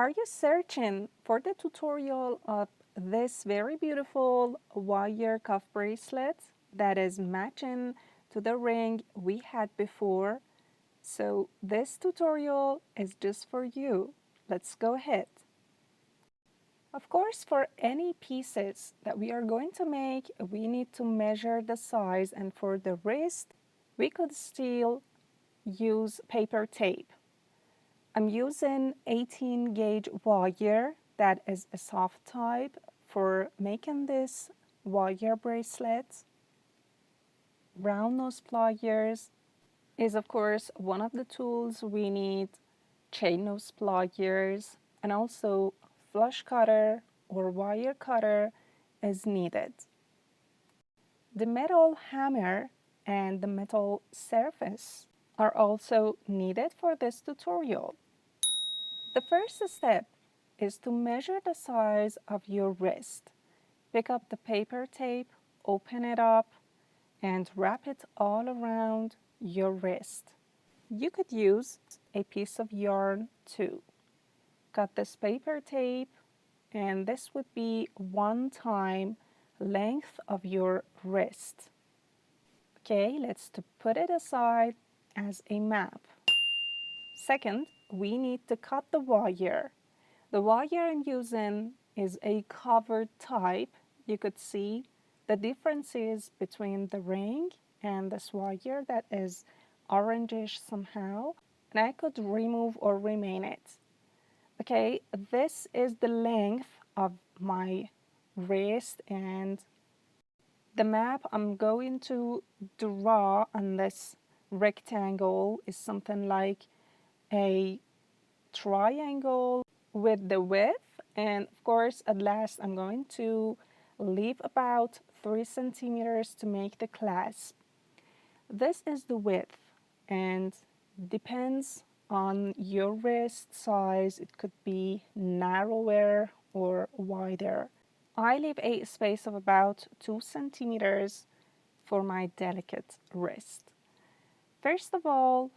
Are you searching for the tutorial of this very beautiful wire cuff bracelet that is matching to the ring we had before? So this tutorial is just for you. Let's go ahead. Of course, for any pieces that we are going to make, we need to measure the size, and for the wrist, we could still use paper tape. I'm using 18 gauge wire, that is a soft type, for making this wire bracelet. Round nose pliers is of course one of the tools we need, chain nose pliers, and also flush cutter or wire cutter is needed. The metal hammer and the metal surface are also needed for this tutorial. The first step is to measure the size of your wrist. Pick up the paper tape, open it up, and wrap it all around your wrist. You could use a piece of yarn too. Cut this paper tape, and this would be 1 time length of your wrist. Okay, let's put it aside as a map. Second, we need to cut the wire. The wire I'm using is a covered type. You could see the differences between the ring and this wire that is orangish somehow, and I could remove or remain it. Okay, this is the length of my wrist, and the map I'm going to draw on this rectangle is something like a triangle with the width, and of course at last I'm going to leave about 3 centimeters to make the clasp. This is the width, and depends on your wrist size. It could be narrower or wider. I leave a space of about 2 centimeters for my delicate wrist. First of all,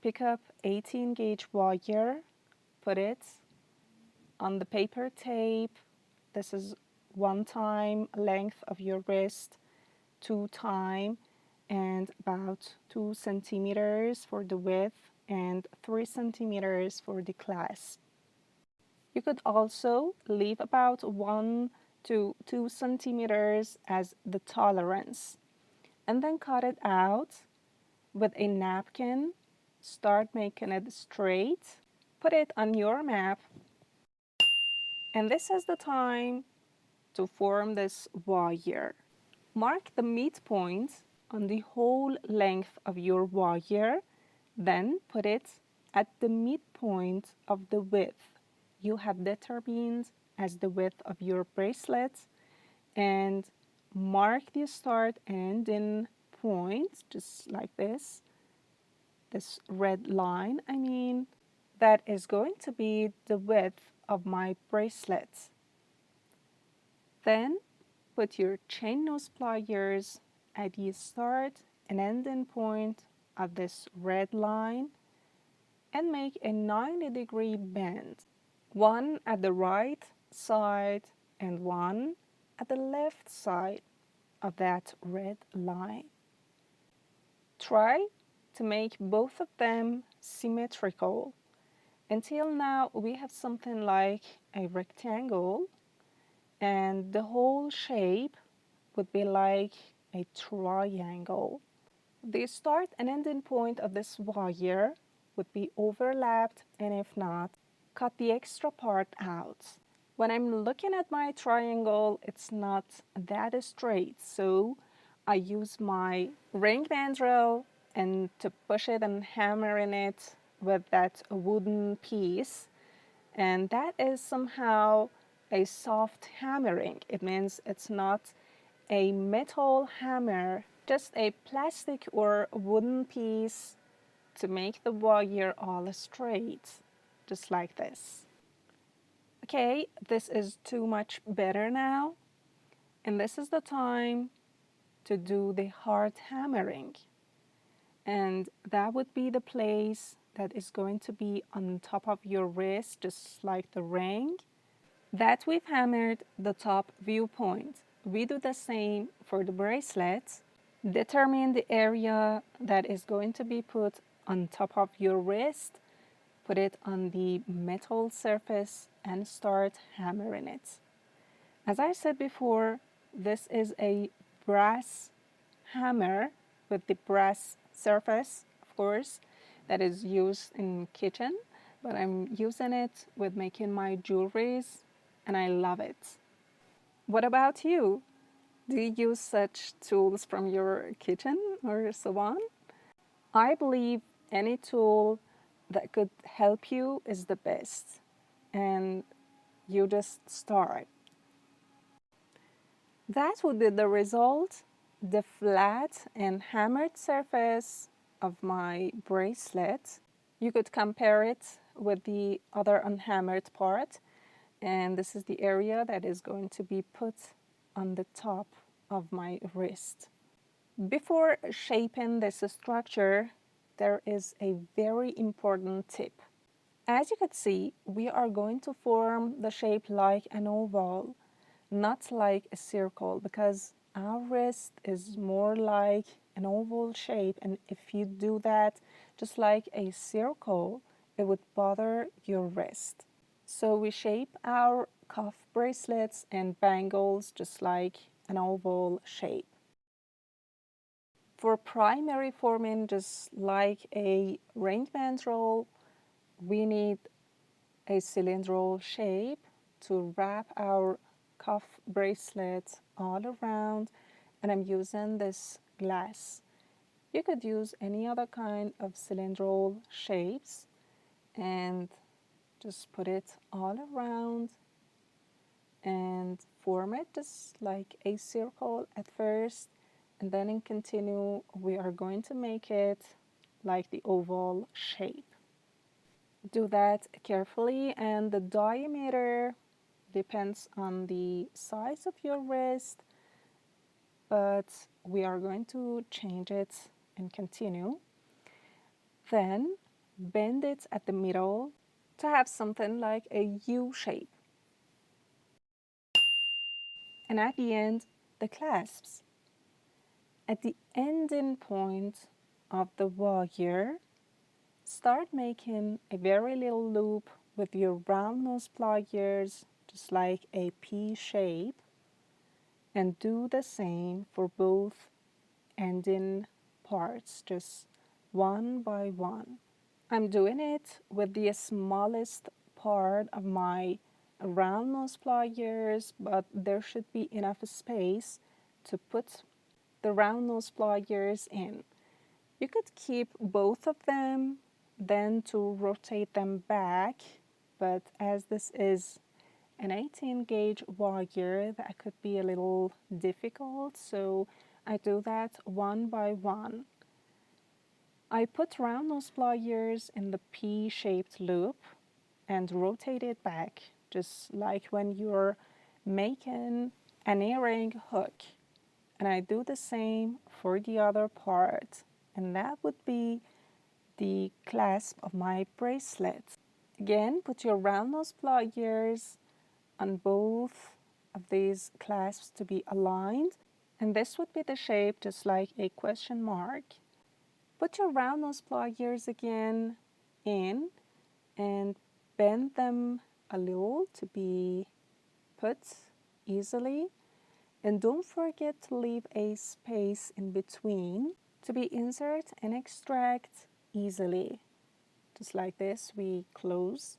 pick up 18 gauge wire, put it on the paper tape. This is 1 time length of your wrist, 2 time, and about 2 centimeters for the width and 3 centimeters for the clasp. You could also leave about 1 to 2 centimeters as the tolerance, and then cut it out with a napkin. Start making it straight. Put it on your map, and this is the time to form this wire. Mark the midpoint on the whole length of your wire, then put it at the midpoint of the width you have determined as the width of your bracelet, and mark the start and end point just like this red line, that is going to be the width of my bracelet. Then put your chain nose pliers at the start and ending point of this red line and make a 90-degree bend, one at the right side and one at the left side of that red line. Try to make both of them symmetrical. Until now, we have something like a rectangle, and the whole shape would be like a triangle. The start and ending point of this wire would be overlapped, and if not, cut the extra part out. When I'm looking at my triangle, it's not that straight, so I use my ring mandrel and to push it and hammer in it with that wooden piece, and that is somehow a soft hammering. It means it's not a metal hammer, just a plastic or wooden piece to make the wire all straight, just like this. Okay, this is too much better now, and this is the time to do the hard hammering, and that would be the place that is going to be on top of your wrist, just like the ring, that we've hammered the top viewpoint. We do the same for the bracelets. Determine the area that is going to be put on top of your wrist, put it on the metal surface, and start hammering it. As I said before, this is a brass hammer with the brass surface, of course, that is used in kitchen, but I'm using it with making my jewelries and I love it. What about you? Do you use such tools from your kitchen or so on? I believe any tool that could help you is the best, and you just start. That would be the result, the flat and hammered surface of my bracelet. You could compare it with the other unhammered part, and this is the area that is going to be put on the top of my wrist. Before shaping this structure, there is a very important tip. As you can see, we are going to form the shape like an oval, not like a circle, because our wrist is more like an oval shape, and if you do that just like a circle, it would bother your wrist. So we shape our cuff bracelets and bangles just like an oval shape. For primary forming, just like a ring band roll, we need a cylindrical shape to wrap our cuff bracelet all around, and I'm using this glass. You could use any other kind of cylindrical shapes and just put it all around and form it just like a circle at first, and then in continue we are going to make it like the oval shape. Do that carefully, and the diameter depends on the size of your wrist, but we are going to change it and continue. Then bend it at the middle to have something like a U shape. And at the end, the clasps. At the ending point of the wire, start making a very little loop with your round nose pliers, just like a P shape, and do the same for both ending parts, just one by one. I'm doing it with the smallest part of my round nose pliers, but there should be enough space to put the round nose pliers in. You could keep both of them, then to rotate them back, but as this is an 18 gauge wire, that could be a little difficult, so I do that one by one. I put round nose pliers in the P-shaped loop and rotate it back, just like when you're making an earring hook. And I do the same for the other part, and that would be the clasp of my bracelet. Again, put your round nose pliers on both of these clasps to be aligned, and this would be the shape just like a question mark. Put your round nose pliers again in and bend them a little to be put easily, and don't forget to leave a space in between to be insert and extract easily. Just like this, we close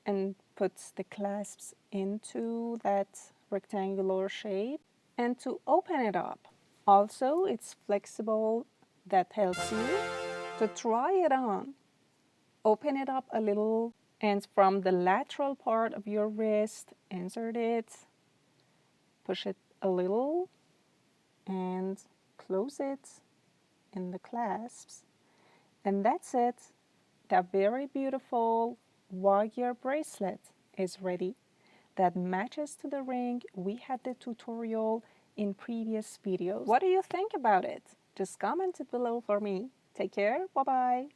and put the clasps into that rectangular shape, and to open it up. Also, it's flexible, that helps you to try it on. Open it up a little, and from the lateral part of your wrist, insert it, push it a little, and close it in the clasps. And that's it. That very beautiful wire bracelet is ready. That matches to the ring we had the tutorial in previous videos. What do you think about it? Just comment it below for me. Take care. Bye-bye.